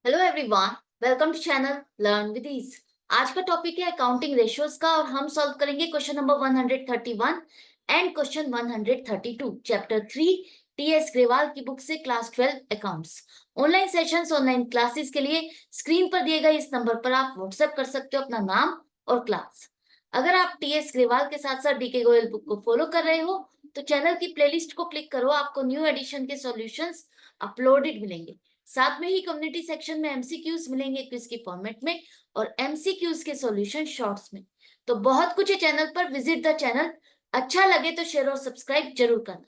Hello everyone, welcome to channel learn with ease. आज का topic है अकाउंटिंग रेशियोज का और हम सॉल्व करेंगे question number 131 and question 132 chapter 3 TS Grewal की बुक से class 12 accounts. Online sessions online classes के लिए स्क्रीन पर दिए गए इस नंबर पर आप व्हाट्सएप कर सकते हो अपना नाम और क्लास। अगर आप टीएस ग्रेवाल के साथ साथ डीके गोयल बुक को फॉलो कर रहे हो तो चैनल की प्लेलिस्ट को क्लिक करो, आपको न्यू एडिशन के सॉल्यूशंस अपलोडेड मिलेंगे। साथ में ही कम्युनिटी सेक्शन में एमसीक्यूज मिलेंगे क्विज के फॉर्मेट में और एमसीक्यूज के सॉल्यूशन शॉर्ट्स में। तो बहुत कुछ है चैनल पर, विजिट द चैनल। अच्छा लगे तो शेयर और सब्सक्राइब जरूर करना।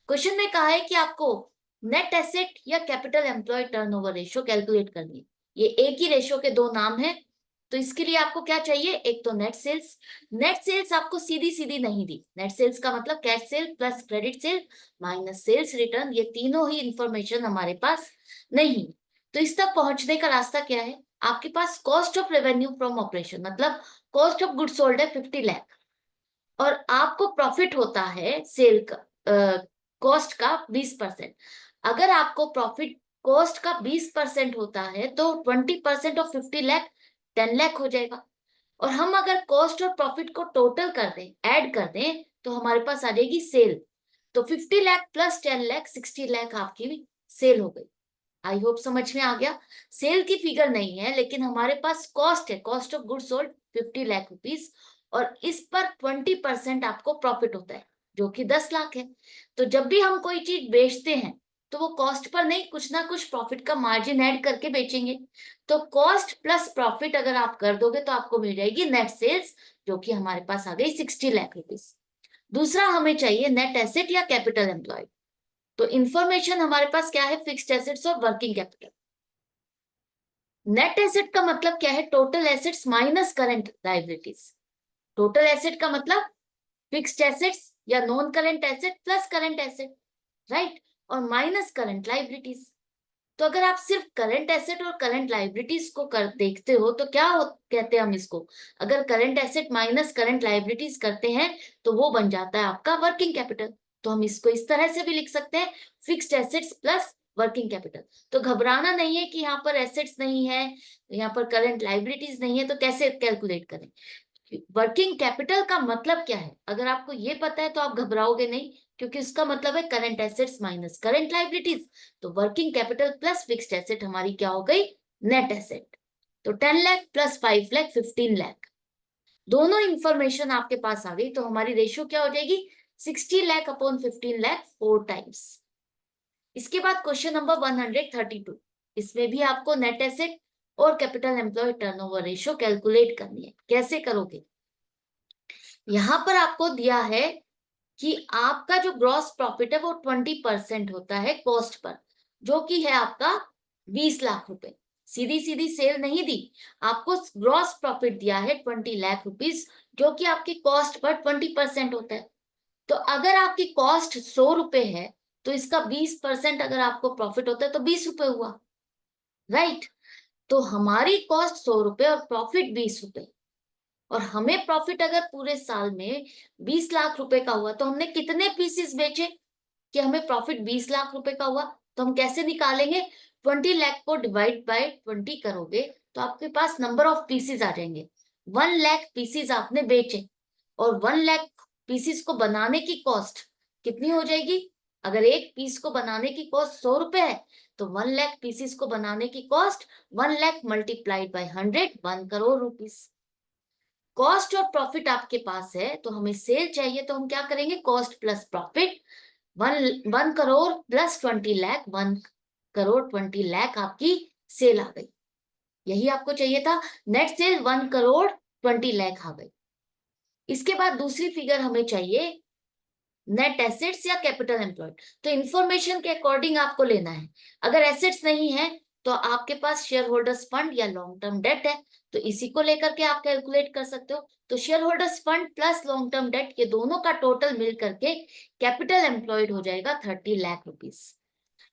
क्वेश्चन में कहा है कि आपको नेट एसेट या capital employ turnover ratio calculate करनी है। ये एक ही रेशियो के दो नाम है। तो इसके लिए आपको क्या चाहिए, एक तो नेट सेल्स। नेट सेल्स आपको सीधी सीधी नहीं दी। नेट सेल्स का मतलब cash sale plus credit sale minus sales return, ये तीनों ही इंफॉर्मेशन हमारे पास नहीं। तो इस तक पहुंचने का रास्ता क्या है, आपके पास cost of revenue from operation मतलब कॉस्ट ऑफ गुड्स सोल्ड है 50 लाख और आपको प्रॉफिट होता है सेल का कॉस्ट का 20%। अगर आपको प्रॉफिट कॉस्ट का 20% होता है तो 20% ऑफ 50 लाख 10 लाख हो जाएगा। और हम अगर कॉस्ट और प्रॉफिट को टोटल कर दें, ऐड कर दें, तो हमारे पास आ जाएगी सेल। तो 50 लाख प्लस 10 लाख 60 लाख आपकी सेल हो गई। आई होप समझ में आ गया। सेल की फिगर नहीं है लेकिन हमारे पास कॉस्ट है, cost of goods sold 50 lakh rupees और इस पर 20% आपको प्रॉफिट होता है जो कि 10 लाख है। तो जब भी हम कोई चीज बेचते हैं तो वो कॉस्ट पर नहीं, कुछ ना कुछ प्रॉफिट का मार्जिन ऐड करके बेचेंगे। तो कॉस्ट प्लस प्रॉफिट अगर आप कर दोगे तो आपको मिल जाएगी नेट सेल्स, जो कि हमारे पास आ गई 60 लाख रुपीस। दूसरा हमें चाहिए नेट एसेट या कैपिटल एम्प्लॉयड। तो इंफॉर्मेशन हमारे पास क्या है, फिक्स्ड एसेट्स और वर्किंग कैपिटल। नेट एसेट का मतलब क्या है, total assets minus current liabilities. Total asset का मतलब फिक्स्ड एसेट्स या non current asset plus current asset, right, और माइनस करंट लायबिलिटीज। तो अगर आप सिर्फ करंट एसेट और करंट लायबिलिटीज को कर देखते हो तो क्या कहते हैं हम इसको, अगर current asset minus current liabilities करते हैं तो वो बन जाता है आपका वर्किंग कैपिटल। तो हम इसको इस तरह से भी लिख सकते हैं, fixed assets plus working capital. तो घबराना नहीं है कि यहाँ पर एसेट्स नहीं है, यहाँ पर करंट लायबिलिटीज नहीं है, तो कैसे कैलकुलेट करें। वर्किंग कैपिटल का मतलब क्या है, अगर आपको ये पता है तो आप घबराओगे नहीं, क्योंकि इसका मतलब है current assets minus current liabilities. तो working capital plus fixed asset हमारी क्या हो गई, नेट एसेट। तो 10 लाख प्लस 5 लाख 15 लाख, दोनों इंफॉर्मेशन आपके पास आ गई। तो हमारी रेशियो क्या हो जाएगी, 60 लाख अपॉन 15 लाख 4 टाइम्स। इसके बाद क्वेश्चन नंबर 132, इसमें भी आपको नेट एसेट और capital employ turnover ratio calculate करनी है। कैसे करोगे, यहां पर आपको दिया है कि आपका जो ग्रॉस प्रॉफिट है वो 20% होता है कॉस्ट पर, जो कि है आपका 20 लाख रुपए। सीधी सीधी सेल नहीं दी, आपको ग्रॉस प्रॉफिट दिया है 20 लाख रुपीस, जो कि आपकी कॉस्ट पर 20% होता है। तो अगर आपकी कॉस्ट 100 रुपए है तो इसका 20% अगर आपको प्रॉफिट होता है तो 20 रुपए हुआ, राइट। तो हमारी कॉस्ट 100 रुपए और प्रॉफिट 20 रुपए, और हमें प्रॉफिट अगर पूरे साल में 20 लाख रुपए का हुआ तो हमने कितने पीसेस बेचे कि हमें प्रॉफिट 20 लाख रुपए का हुआ। तो हम कैसे निकालेंगे, 20 लाख को डिवाइड बाय 20 करोगे तो आपके पास नंबर ऑफ पीसेस आ जाएंगे। 1 लाख पीसेस आपने बेचे और 1 लाख पीसेस को बनाने की कॉस्ट कितनी हो जाएगी, अगर एक पीस को बनाने की कॉस्ट 100 रुपए है तो 1 लाख पीसेस को बनाने की cost 1 lakh multiplied by 100, 1 crore rupees. Cost और प्रॉफिट आपके पास है तो हमें सेल चाहिए, तो हम क्या करेंगे, cost plus profit. 1 crore plus 20 lakh, 1 crore 20 lakh आपकी सेल आ गई। यही आपको चाहिए था, नेट सेल 1 करोड़ 20 लाख आ गई। इसके बाद दूसरी फिगर हमें चाहिए नेट एसेट्स या कैपिटल एम्प्लॉयड। तो इंफॉर्मेशन के अकॉर्डिंग आपको लेना है। अगर एसेट्स नहीं है तो आपके पास शेयर होल्डर्स फंड या लॉन्ग टर्म डेट है, तो इसी को लेकर के आप कैलकुलेट कर सकते हो। तो share holders fund plus long term debt, ये दोनों का टोटल मिल करके कैपिटल एम्प्लॉयड हो जाएगा 30 लाख रुपीस।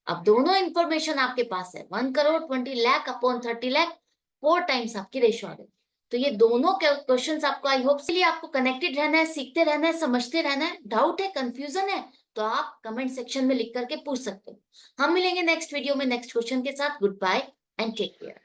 अब दोनों इंफॉर्मेशन आपके पास है, 1 करोड़ 20 लाख अपॉन 30 लाख, 4 टाइम्स आपकी रेशियो आ गई। तो ये दोनों क्वेश्चंस आपको, आई होप के लिए आपको कनेक्टेड रहना है, सीखते रहना है, समझते रहना है। डाउट है, कंफ्यूजन है तो आप कमेंट सेक्शन में लिख करके पूछ सकते हो। हम मिलेंगे नेक्स्ट वीडियो में नेक्स्ट क्वेश्चन के साथ। Good bye. and take care.